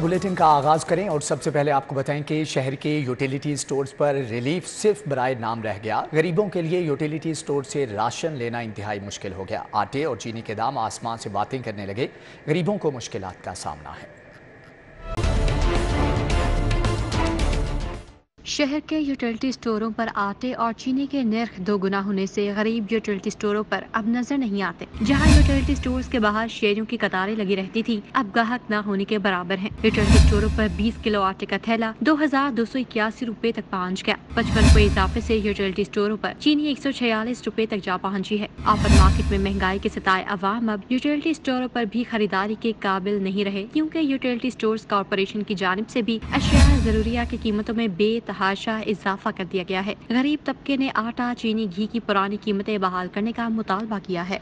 Bulletin का आगाज करें और सबसे पहले आपको बताएं कि शहर के यूटिलिटी स्टोर्स पर रिलीफ सिर्फ बराए नाम रह गया। गरीबों के लिए यूटिलिटी स्टोर से राशन लेना इंतहाई मुश्किल हो गया। आटे और चीनी के दाम आसमान से बातें करने लगे। गरीबों को मुश्किलात का सामना है। शहर के यूटिलिटी स्टोरों पर आटे और चीनी के नर्ख दोगुना होने से गरीब यूटिलिटी स्टोरों पर अब नजर नहीं आते। जहां यूटिलिटी स्टोर्स के बाहर शेयरों की कतारें लगी रहती थी, अब गाहक न होने के बराबर हैं। यूटिलिटी स्टोरों पर 20 किलो आटे का थैला 2281 रुपए तक पहुंच गया। 55 रुपए इजाफे से यूटिलिटी स्टोरों पर चीनी 146 रुपए तक जा पहुंची है। ओपन मार्केट में महंगाई के सताए अवाम अब यूटिलिटी स्टोरों पर भी खरीदारी के काबिल नहीं रहे, क्योंकि यूटिलिटी स्टोर्स कॉर्पोरेशन की जानिब से भी अशिया जरूरिया की कीमतों में बेतहाशा इजाफा कर दिया गया है। गरीब तबके ने आटा, चीनी, घी की पुरानी कीमतें बहाल करने का मुतालबा किया है।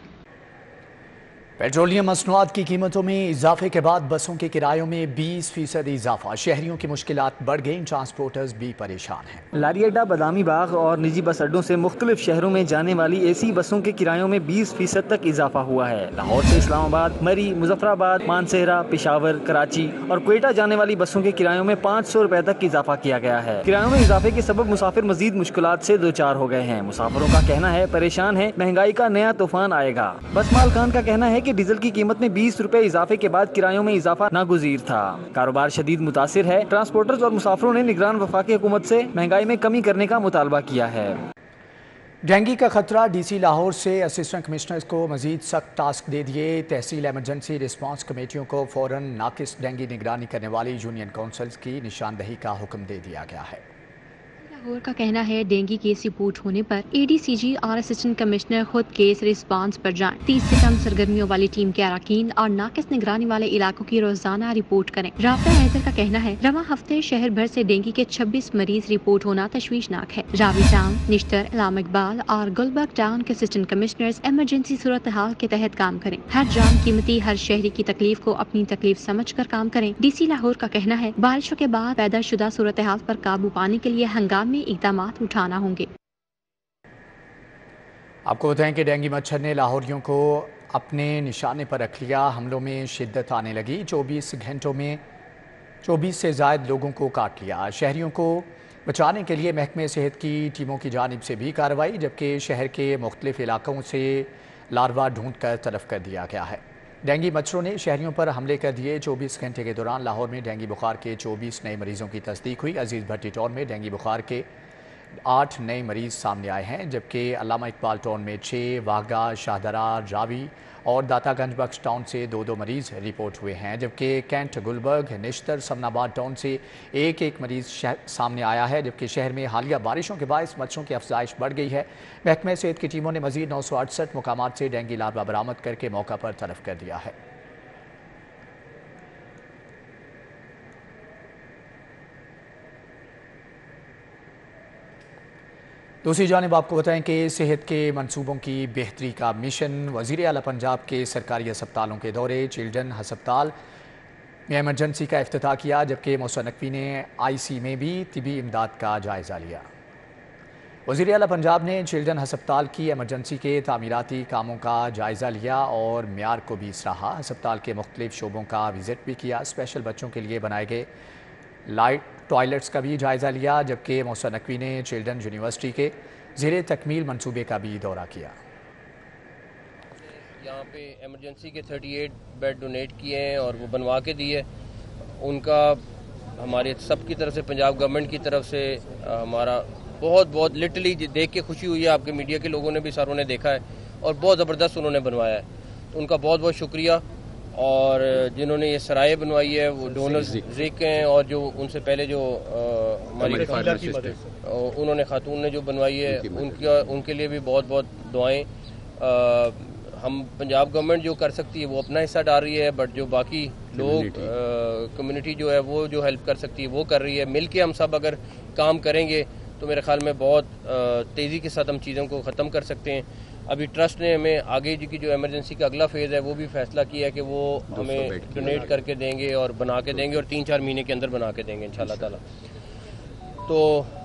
पेट्रोलियम मसनूआत की कीमतों में इजाफे के बाद बसों के किरायों में 20% इजाफा। शहरियों की मुश्किलात बढ़ गई, ट्रांसपोर्टर्स भी परेशान हैं। लारी अड्डा, बदामी बाग और निजी बस अड्डों से मुख्तलिफ शहरों में जाने वाली एसी बसों के किरायों में 20% तक इजाफा हुआ है। लाहौर से इस्लामाबाद, मरी, मुजफ्फराबाद, मानसेहरा, पेशावर, कराची और क्वेटा जाने वाली बसों के किरायों में 500 रुपए तक इजाफा किया गया है। किरायों में इजाफे के सबब मुसाफिर मजीद मुश्किलात से दो चार हो गए हैं। मुसाफिरों का कहना है परेशान है, महंगाई का नया तूफान आएगा। बस मालकान का कहना है कि डीजल की कीमत में 20 रुपए इजाफे के बाद किरायों में इजाफा नागुज़ीर था। कारोबार शदीद मुतासिर है। ट्रांसपोर्टर्स और मुसाफिरों ने निगरान वफाकी हुकूमत से महंगाई में कमी करने का मुतालबा किया है। डेंगू का खतरा, डीसी लाहौर से असिस्टेंट कमिश्नर्स को मजीद सख्त टास्क दे दिए। तहसील एमरजेंसी रिस्पांस कमेटियों को फौरन नाकिस डेंगू निगरानी करने वाली यूनियन काउंसिल्स की निशानदही का हुक्म दे दिया गया है। लाहौर का कहना है डेंगू केस रिपोर्ट होने पर एडीसीजी और असिस्टेंट कमिश्नर खुद केस रिस्पांस पर जाएं। 30 से कम सरगर्मियों वाली टीम के अरकान और नाकिस निगरानी वाले इलाकों की रोजाना रिपोर्ट करें। राबिता हैदर का कहना है रवा हफ्ते शहर भर से डेंगू के 26 मरीज रिपोर्ट होना तशवीशनाक है। रावी टाउन, निश्तर, इलाम इकबाल और गुलबर्ग टाउन के असिस्टेंट कमिश्नर्स इमरजेंसी सूरत हाल के तहत काम करें। हर जान कीमती, हर शहरी की तकलीफ को अपनी तकलीफ समझ कर काम करें। डीसी लाहौर का कहना है बारिशों के बाद पैदा शुदा सूरत हाल पर काबू पाने के लिए हंगामी इक़दामात उठाना होंगे। आपको बताएं कि डेंगू मच्छर ने लाहौरियों को अपने निशाने पर रख लिया। हमलों में शिद्दत आने लगी। 24 घंटों में 24 से ज़ायद लोगों को काट लिया। शहरियों को बचाने के लिए महकमे सेहत की टीमों की जानिब से भी कार्रवाई, जबकि शहर के मुख्तलिफ इलाकों से लार्वा ढूंढ कर तलफ कर दिया गया है। डेंगू मच्छरों ने शहरियों पर हमले कर दिए। 24 घंटे के दौरान लाहौर में डेंगू बुखार के 24 नए मरीजों की तस्दीक हुई। अजीज़ भट्टी टाउन में डेंगू बुखार के 8 नए मरीज सामने आए हैं, जबकि अल्लामा इकबाल टाउन में 6, वाघा, शाहदरा, रावी और दातागंज बख्श टाउन से 2 मरीज रिपोर्ट हुए हैं, जबकि कैंट, गुलबर्ग, निश्तर, समनाबाद टाउन से एक मरीज सामने आया है। जबकि शहर में हालिया बारिशों के बायस मच्छरों की अफजाइश बढ़ गई है। महकमे सेहत की टीमों ने मजीद 968 मुकामात से डेंगू लार्वा बरामद करके मौका पर तलफ कर दिया है। दूसरी जानिब आपको बताएं कि सेहत के मंसूबों की बेहतरी का मिशन। वज़ीर आला पंजाब के सरकारी अस्पतालों के दौरे। चिल्ड्रन हस्पताल में एमरजेंसी का इफ्तिताह किया, जबकि मौसा नकवी ने आईसी में भी तिबी इमदाद का जायज़ा लिया। वज़ीर आला पंजाब ने चिल्ड्रन हस्पताल की एमरजेंसी के तामीराती कामों का जायज़ा लिया और म्यार को भी सराहा। हस्पताल के मुख्तलिफ शोबों का विज़िट भी किया। स्पेशल बच्चों के लिए बनाए गए लाइट टॉयलेट्स का भी जायज़ा लिया, जबकि मौसा नकवी ने चिल्ड्रन यूनिवर्सिटी के ज़ेरे तकमील मंसूबे का भी दौरा किया। यहाँ पे एमरजेंसी के 38 बेड डोनेट किए हैं और वो बनवा के दिए। उनका हमारे सब की तरफ से, पंजाब गवर्नमेंट की तरफ से हमारा बहुत लिटरली देख के खुशी हुई है। आपके मीडिया के लोगों ने भी, सारों ने देखा है और बहुत ज़बरदस्त उन्होंने बनवाया है, तो उनका बहुत शुक्रिया। और जिन्होंने ये सराय बनवाई है वो डोनर ज़िक हैं, और जो उनसे पहले जो हमारी उन्होंने खातून ने जो बनवाई है उनके लिए भी बहुत दुआएं। हम पंजाब गवर्नमेंट जो कर सकती है वो अपना हिस्सा डाल रही है, बट जो बाकी लोग कम्युनिटी जो है वो जो हेल्प कर सकती है वो कर रही है। मिल के हम सब अगर काम करेंगे तो मेरे ख्याल में बहुत तेज़ी के साथ हम चीज़ों को ख़त्म कर सकते हैं। अभी ट्रस्ट ने हमें आगे की जो एमरजेंसी का अगला फेज़ है वो भी फैसला किया है कि वो हमें डोनेट करके देंगे और बना के देंगे, और 3-4 महीने के अंदर बना के देंगे इंशाल्लाह ताला। तो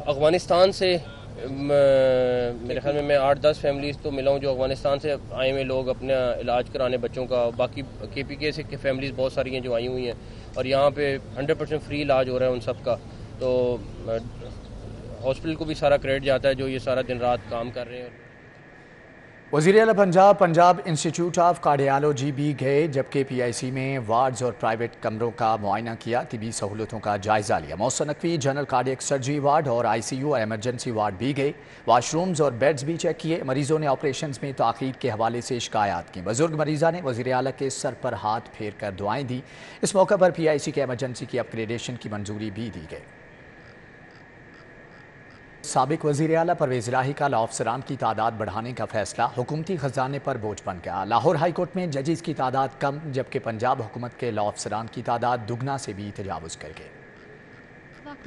अफ़गानिस्तान से میرے خیال میں 8-10 فیملیز تو ملا ہوں جو افغانستان سے آئے ہوئے لوگ اپنا علاج کرانے بچوں کا. باقی KPK سے فیملیز بہت ساری ہیں جو آئی ہوئی ہیں اور یہاں پہ 100% فری علاج ہو رہا ہے ان سب کا. تو ہاسپٹل کو بھی سارا کریڈٹ جاتا ہے جو یہ سارا دن رات کام کر رہے ہیں. وزیر اعلیٰ پنجاب انسٹیٹیوٹ آف کارڈیالوجی بھی گئے، جبکہ PIC میں وارڈز اور پرائیویٹ کمروں کا معائنہ کیا، طبی سہولتوں کا جائزہ لیا. Mohsin Naqvi general cardiac surgery ward اور ICU اور ایمرجنسی وارڈ بھی گئے، واش رومز اور بیڈز بھی چیک کیے. مریضوں نے آپریشنز میں تاخیر کے حوالے سے شکایات کی. بزرگ مریضہ نے وزیر اعلیٰ کے سر پر ہاتھ پھیر کر دعائیں دی. اس موقع پر PIC کے ایمرجنسی کی اپ گریڈیشن کی منظوری بھی دی گئی. سابق وزیر اعلیٰ پرویز الہی کا لاء افسران کی تعداد بڑھانے کا فیصلہ حکومتی خزانے پر بوجھ بن گیا. لاہور ہائی کورٹ میں ججز کی تعداد کم، جبکہ پنجاب حکومت کے لاء افسران کی تعداد دگنا سے بھی تجاوز کر گئی.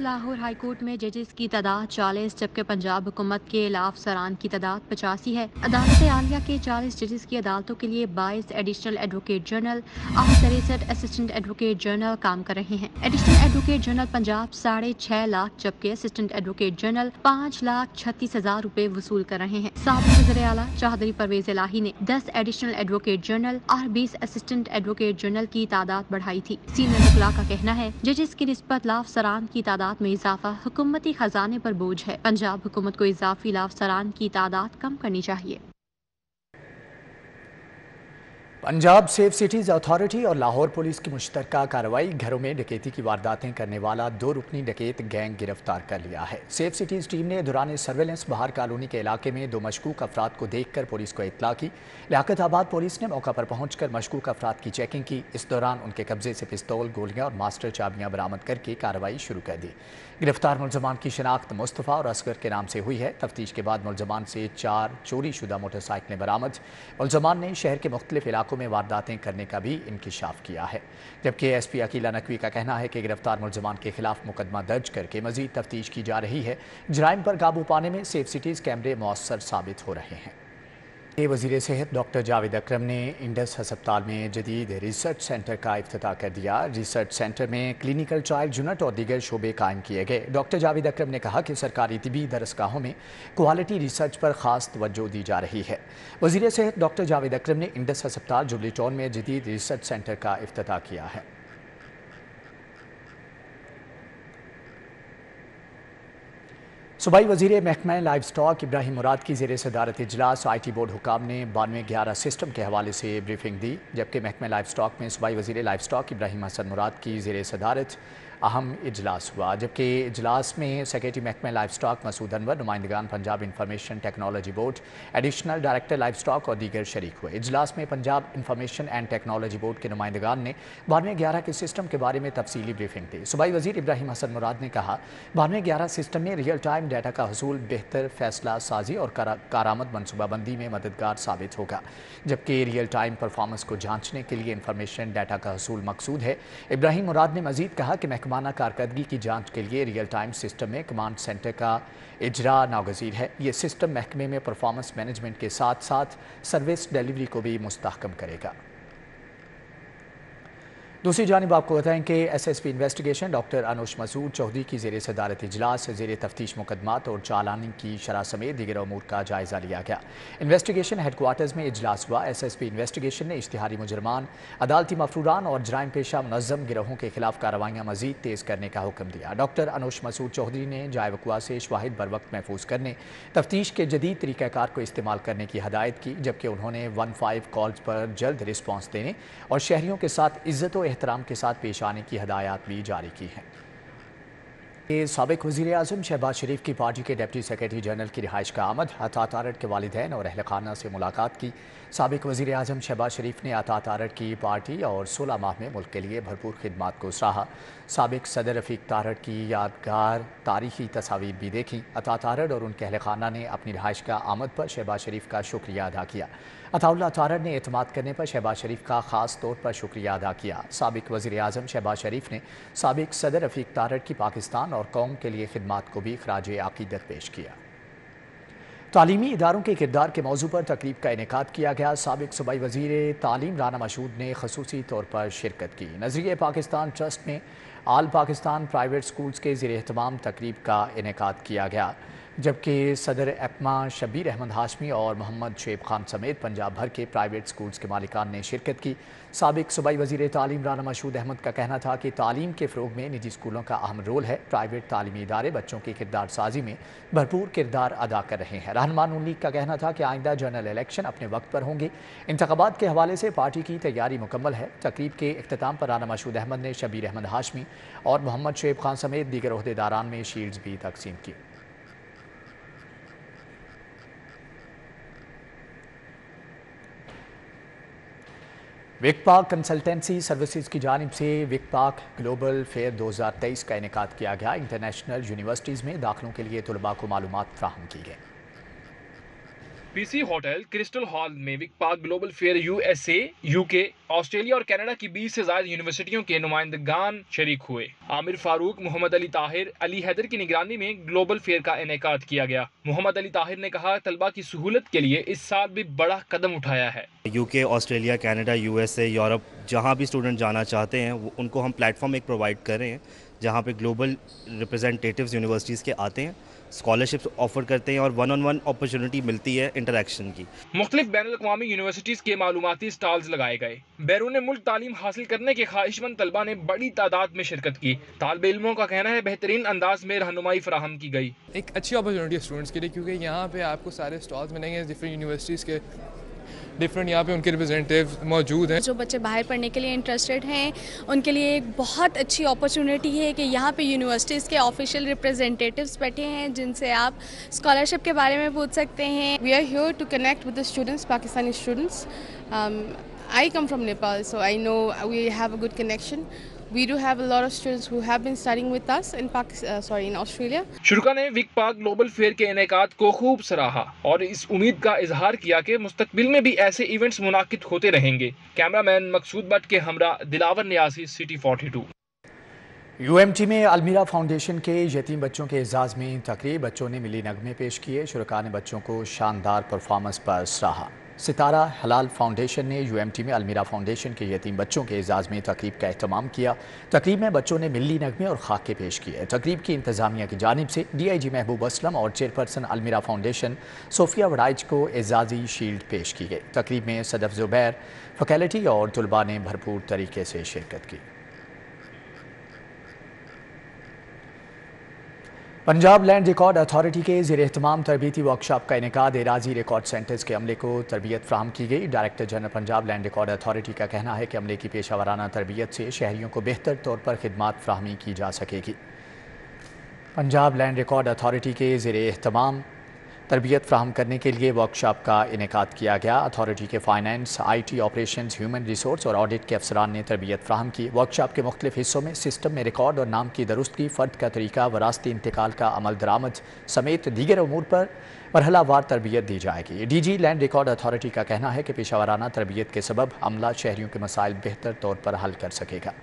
لاہور ہائی کورٹ میں ججز کی تعداد 40 جبکہ پنجاب حکومت کے لاء افسران کی تعداد 85 ہے. عدالت عالیہ کے 40 ججز کی عدالتوں کے لیے 22 ایڈیشنل ایڈوکیٹ جنرل اور 63 اسسٹنٹ ایڈوکیٹ جنرل کام کر رہے ہیں. Additional advocate general Punjab 6.5 lakh جبکہ اسسٹنٹ ایڈوکیٹ جنرل 5,36,000 روپے وصول کر رہے ہیں. سابق وزیر اعلیٰ چودھری پرویز الہی نے 10 ایڈیشنل ایڈوکیٹ جنرل اور 20 اسسٹنٹ ایڈوکیٹ جنرل کی تعداد بڑھائی تھی. سینئر وکلاء کا کہنا ہے ججز کی نسبت لاء افسران کی تعداد میں اضافہ حکومتی خزانے پر بوجھ ہے. پنجاب حکومت کو اضافی لاء افسران کی تعداد کم کرنی چاہیے. پنجاب سیف سٹیز اتھارٹی اور لاہور پولیس کی مشترکہ کارروائی، گھروں میں ڈکیتی کی وارداتیں کرنے والا 2 رکنی ڈکیت گینگ گرفتار کر لیا ہے. سیف سٹیز ٹیم نے دوران سرویلنس بہار کالونی کے علاقے میں 2 مشکوک افراد کو دیکھ کر پولیس کو اطلاع کی. لیاقت آباد پولیس نے موقع پر پہنچ کر مشکوک افراد کی چیکنگ کی. اس دوران ان کے قبضے سے پستول، گولیاں اور ماسٹر چابیاں برآمد کر کے کارروائی شروع کر دی. گرفتار ملزمان کی شناخت مصطفیٰ اور اصغر کے نام سے ہوئی ہے. تفتیش کے بعد ملزمان سے 4 چوری شدہ موٹر سائیکلیں برآمد. ملزمان نے شہر کے مختلف علاقوں میں وارداتیں کرنے کا بھی انکشاف کیا ہے، جبکہ SP عقیلہ نقوی کا کہنا ہے کہ گرفتار ملزمان کے خلاف مقدمہ درج کر کے مزید تفتیش کی جا رہی ہے. جرائم پر قابو پانے میں سیف سٹیز کیمرے مؤثر ثابت ہو رہے ہیں. وزیر صحت ڈاکٹر جاوید اکرم نے انڈس ہسپتال میں جدید ریسرچ سینٹر کا افتتاح کر دیا. ریسرچ سینٹر میں کلینیکل ٹرائل یونٹ اور دیگر شعبے قائم کیے گئے. ڈاکٹر جاوید اکرم نے کہا کہ سرکاری طبی درسگاہوں میں کوالٹی ریسرچ پر خاص توجہ دی جا رہی ہے. وزیر صحت ڈاکٹر جاوید اکرم نے انڈس ہسپتال جوبلی ٹاؤن میں جدید ریسرچ سینٹر کا افتتاح کیا ہے. صوبائی وزیر محکمہ لائف سٹاک ابراہیم مراد کی زیر صدارت اجلاس IT بورڈ حکام نے 9211 سسٹم کے حوالے سے بریفنگ دی، جبکہ محکمہ لائف سٹاک میں صوبائی وزیر لائف سٹاک ابراہیم حسن مراد کی زیر صدارت اہم اجلاس ہوا. جبکہ اجلاس میں سیکریٹری محکمہ لائف سٹاک مسعود انور، نمائندگان Punjab Information Technology Board, additional director livestock اور دیگر شریک ہوئے. اجلاس میں Punjab Information and Technology Board کے نمائندگان نے 9211 کے سسٹم کے بارے میں تفصیلی بریفنگ دی. صوبائی وزیر ابراہیم حسن مراد نے کہا 9211 سسٹم میں ریئل ٹائم ڈیٹا کا حصول بہتر فیصلہ سازی اور کارآمد منصوبہ بندی میں مددگار ثابت ہوگا، جبکہ ریئل ٹائم پرفارمنس کو جانچنے کے لیے انفارمیشن ڈیٹا کا حصول مقصود ہے. ابراہیم مراد نے مزید کہا کہ محکمانہ کارکردگی کی جانچ کے لیے ریئل ٹائم سسٹم میں کمانڈ سینٹر کا اجرا ناگزیر ہے. یہ سسٹم محکمے میں پرفارمنس مینجمنٹ کے ساتھ ساتھ سروس ڈیلیوری کو بھی مستحکم کرے گا. دوسری جانب آپ کو بتائیں کہ SSP انویسٹیگیشن ڈاکٹر انوش مسعود چودھری کی زیر صدارت اجلاس زیر تفتیش مقدمات اور چالانی کی شرح سمیت دیگر امور کا جائزہ لیا گیا. انویسٹیگیشن ہیڈ کوارٹرز میں اجلاس ہوا. SSP انویسٹیگیشن نے اشتہاری مجرمان، عدالتی مفروران اور جرائم پیشہ منظم گروہوں کے خلاف کارروائیاں مزید تیز کرنے کا حکم دیا. ڈاکٹر انوش مسعود چودھری نے جائے وقوع سے شواہد بروقت محفوظ کرنے، تفتیش کے جدید طریقہ کار کو استعمال کرنے کی ہدایت کی، جبکہ انہوں نے 15 کالز پر جلد رسپانس دینے اور شہریوں کے ساتھ عزت و احترام کے ساتھ پیش آنے کی ہدایات بھی جاری کی ہیں. سابق وزیر اعظم شہباز شریف کی پارٹی کے ڈپٹی سیکریٹری جنرل کی رہائش کا آمد، عطا تارڑ کے والدین اور اہل خانہ سے ملاقات کی. سابق وزیر اعظم شہباز شریف نے عطا تارڑ کی پارٹی اور 16 ماہ میں ملک کے لیے بھرپور خدمات کو سراہا. سابق صدر رفیق تارڑ کی یادگار تاریخی تصاویر بھی دیکھیں. عطا تارڑ اور ان کے اہل خانہ نے اپنی رہائش کا آمد پر شہباز شریف کا شکریہ ادا کیا. عطا اللہ تارڑ نے اعتماد کرنے پر شہباز شریف کا خاص طور پر شکریہ ادا کیا. سابق وزیر اعظم شہباز شریف نے سابق صدر رفیق تارڑ کی پاکستان اور قوم کے لیے خدمات کو بھی خراج عقیدت پیش کیا. تعلیمی اداروں کے کردار کے موضوع پر تقریب کا انعقاد کیا گیا. سابق صوبائی وزیر تعلیم رانا مشہود نے خصوصی طور پر شرکت کی. نظریہ پاکستان ٹرسٹ میں آل پاکستان پرائیویٹ سکولز کے زیر اہتمام تقریب کا انعقاد کیا گیا. जबकि सदर एपमा शब्बीर अहमद हाशमी और मोहम्मद शुएब खान समेत पंजाब भर के प्राइवेट स्कूल्स के मालिकान ने शिरकत की। साबिक सूबाई वज़ीर तालीम राना मशहूद अहमद का कहना था कि तालीम के फ़रोग़ में निजी स्कूलों का अहम रोल है। प्राइवेट तालीमी इदारे बच्चों की किरदार साजी में भरपूर किरदार अदा कर रहे हैं। रहनुमा नून लीग का कहना था कि आइंदा जनरल इलेक्शन अपने वक्त पर होंगे। इंतखाबात के हवाले से पार्टी की तैयारी मुकम्मल है। तकरीब के इख्तिताम पर राना मशहूद अहमद ने शब्बीर अहमद हाशमी और मोहम्मद शुएब खान समेत दीगर ओहदेदारान में शील्ड्स भी तकसीम की। विकपाक कंसल्टेंसी सर्विसेज की जानिब से विकपाक ग्लोबल फेयर 2023 का इनेकाद किया गया। इंटरनेशनल यूनिवर्सिटीज़ में दाखिलों के लिए तलबा को मालूमात फ्राहम की गई। पीसी होटल क्रिस्टल हॉल में विकपाक global fair USA, UK, Australia और कनाडा की 20 से ज्यादा यूनिवर्सिटियों के नुमाइंदगान शरीक हुए। आमिर फारूक, मोहम्मद अली ताहिर, अली हैदर की निगरानी में ग्लोबल फेयर का इनेकाद किया गया। मोहम्मद अली ताहिर ने कहा, तलबा की सहूलत के लिए इस साल भी बड़ा कदम उठाया है। UK, Australia, Canada, USA, Europe, जहाँ भी स्टूडेंट जाना चाहते हैं उनको हम प्लेटफॉर्म एक प्रोवाइड कर रहे हैं जहाँ पे ग्लोबल रिप्रेजेंटेटिव्स यूनिवर्सिटीज़ के आते हैं, स्कॉलरशिप्स ऑफर करते हैं और वन-ऑन-वन अपॉर्चुनिटी मिलती है इंटरेक्शन की। मुख्तलिफ बैनुल-अक़वामी यूनिवर्सिटीज़ के मालूमाती स्टॉल्स लगाए गए। बैरून मुल्क तालीम हासिल करने के ख्वाहिशमंद तलबा ने बड़ी तादाद में शिरकत की। तालिब इल्मों का कहना है बेहतरीन अंदाज में रहनुमाई फराहम की गई। एक अच्छी अपॉर्चुनिटी है स्टूडेंट्स के लिए, क्योंकि यहाँ पे आपको सारे स्टॉल्स मिलेंगे डिफरेंट यूनिवर्सिटीज़ के, डिफरेंट यहाँ पे उनके रिप्रेजेंटेटिव मौजूद हैं। जो बच्चे बाहर पढ़ने के लिए इंटरेस्टेड हैं उनके लिए एक बहुत अच्छी अपॉर्चुनिटी है कि यहाँ पे यूनिवर्सिटीज़ के ऑफिशियल रिप्रेजेंटेटिव्स बैठे हैं जिनसे आप स्कॉलरशिप के बारे में पूछ सकते हैं। We are here to connect with the students, Pakistani students. I come from Nepal, so I know we have a good connection. We do have a lot of students who have been studying with us in in Australia. शुरुका ने विकपाक global fair के इनेकाद को खूब सराहा और इस उम्मीद का इजहार किया कि मुस्तकबिल में भी ऐसे इवेंट्स मुनाकिद होते रहेंगे। कैमरामैन मकसूद बट के हमरा दिलावर नियासी, सिटी 42। यूएमटी में अलमीरा फाउंडेशन के यतीम बच्चों के एजाज़ में तकरीब, बच्चों ने मिली नगमे पेश किए। शुरुका ने बच्चों को शानदार परफॉर्मेंस पर सराहा। सितारा हलाल फाउंडेशन ने यूएमटी में अलमीरा फाउंडेशन के यतीम बच्चों के एजाज़ में तकरीब का एहतमाम किया। तकरीब में बच्चों ने मिली नगमे और खाके पेश किए। तकरीब की इंतज़ामिया की जानिब से DIG महबूब असलम और चेयरपर्सन अलमीरा फाउंडेशन सोफिया वड़ाइच को एजाज़ी शील्ड पेश की गई। तकरीब में सदफ ज़ुबैर, फैकल्टी और तलबा ने भरपूर तरीके से शिरकत की। पंजाब लैंड रिकॉर्ड अथॉरिटी के ज़ेर एहतमाम तरबीती वर्कशॉप का इनेकाद एराजी रिकॉर्ड सेंटर्स के अमले को तरबियत फ्राहम की गई। Director general Punjab land record authority का कहना है कि अमले की पेशा वराना तरबियत से शहरियों को बेहतर तौर पर खिदमात फ्राहमी की जा सकेगी। पंजाब लैंड रिकॉर्ड अथॉरिटी के ज़ेर एहतमाम तरबियत फ्राहम करने के लिए वर्कशॉप का इनेकाद किया गया। अथॉरिटी के finance, IT operations, human resource और ऑडिट के अफसरान ने तरबियत फ्राहम की। वर्कशॉप के मुख्तलिफ हिस्सों में सिस्टम में रिकॉर्ड और नाम की दुरुस्ती, फ़र्द का तरीका, वरासती इंतकाल का अमल दरामद समेत दीगर उमूर पर मरहलावार तरबियत दी जाएगी। DG लैंड रिकॉर्ड अथॉरिटी का कहना है कि पेशावराना तरबियत के सबब अमला शहरियों के मसाइल बेहतर तौर पर हल कर सकेगा।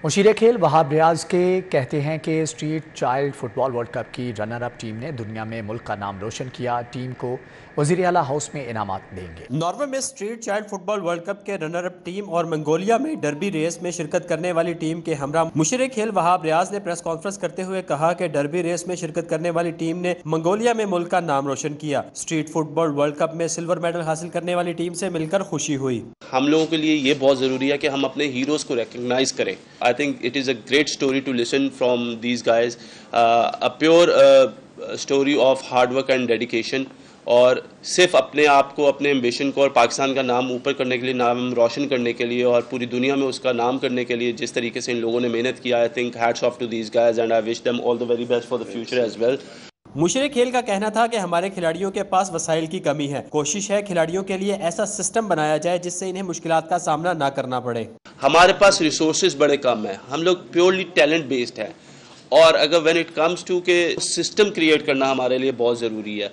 मुशीर खेल वहाब रियाज के कहते हैं कि street child football world cup की रनर अप टीम ने दुनिया में मुल्क का नाम रोशन किया। टीम को वज़ीर आला हाउस में इनामात देंगे। नॉर्वे में street child football world cup के रनर अप टीम और मंगोलिया में डर्बी रेस में शिरकत करने वाली टीम के हमरा मुशीर खेल वहाब रियाज ने प्रेस कॉन्फ्रेंस करते हुए कहा कि डर्बी रेस में शिरकत करने वाली टीम ने मंगोलिया में मुल्क का नाम रोशन किया। स्ट्रीट फुटबॉल वर्ल्ड कप में सिल्वर मेडल हासिल करने वाली टीम से मिलकर खुशी हुई। हम लोगों के लिए ये बहुत ज़रूरी है कि हम अपने हीरोज़ को रिकग्नाइज करें। I think it is a great story to listen from these guys, a pure story of hard work and dedication, और सिर्फ अपने आप को, अपने एम्बिशन को और पाकिस्तान का नाम ऊपर करने के लिए, नाम रोशन करने के लिए और पूरी दुनिया में उसका नाम करने के लिए जिस तरीके से इन लोगों ने मेहनत किया, I think hats off to these guys and I wish them all the very best for the future as well. Musheer खेल का कहना था कि हमारे खिलाड़ियों के पास वसाइल की कमी है। कोशिश है खिलाड़ियों के लिए ऐसा सिस्टम बनाया जाए जिससे इन्हें मुश्किलात का सामना ना करना पड़े। हमारे पास रिसोर्सेज बड़े कम है, हम लोग प्योरली टैलेंट बेस्ड है, और अगर व्हेन इट कम्स टू के सिस्टम क्रिएट करना हमारे लिए बहुत ज़रूरी है।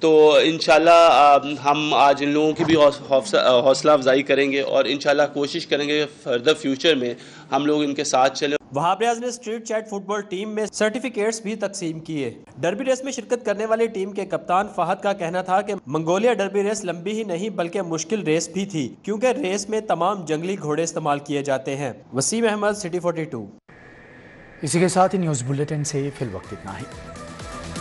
तो इंशाल्लाह हम आज इन लोगों की भी हौसला अफजाई करेंगे और इंशाल्लाह कोशिश करेंगे फर्दर फ्यूचर में हम लोग इनके साथ चलें। वहाब रियाज ने स्ट्रीट चाइल्ड फुटबॉल टीम में सर्टिफिकेट्स भी तकसीम किए। डर्बी रेस में शिरकत करने वाली टीम के कप्तान फहद का कहना था कि मंगोलिया डर्बी रेस लंबी ही नहीं बल्कि मुश्किल रेस भी थी, क्योंकि रेस में तमाम जंगली घोड़े इस्तेमाल किए जाते हैं। वसीम अहमद, सिटी 42। इसी के साथ ही न्यूज़ बुलेटिन से फिल वक्त इतना ही।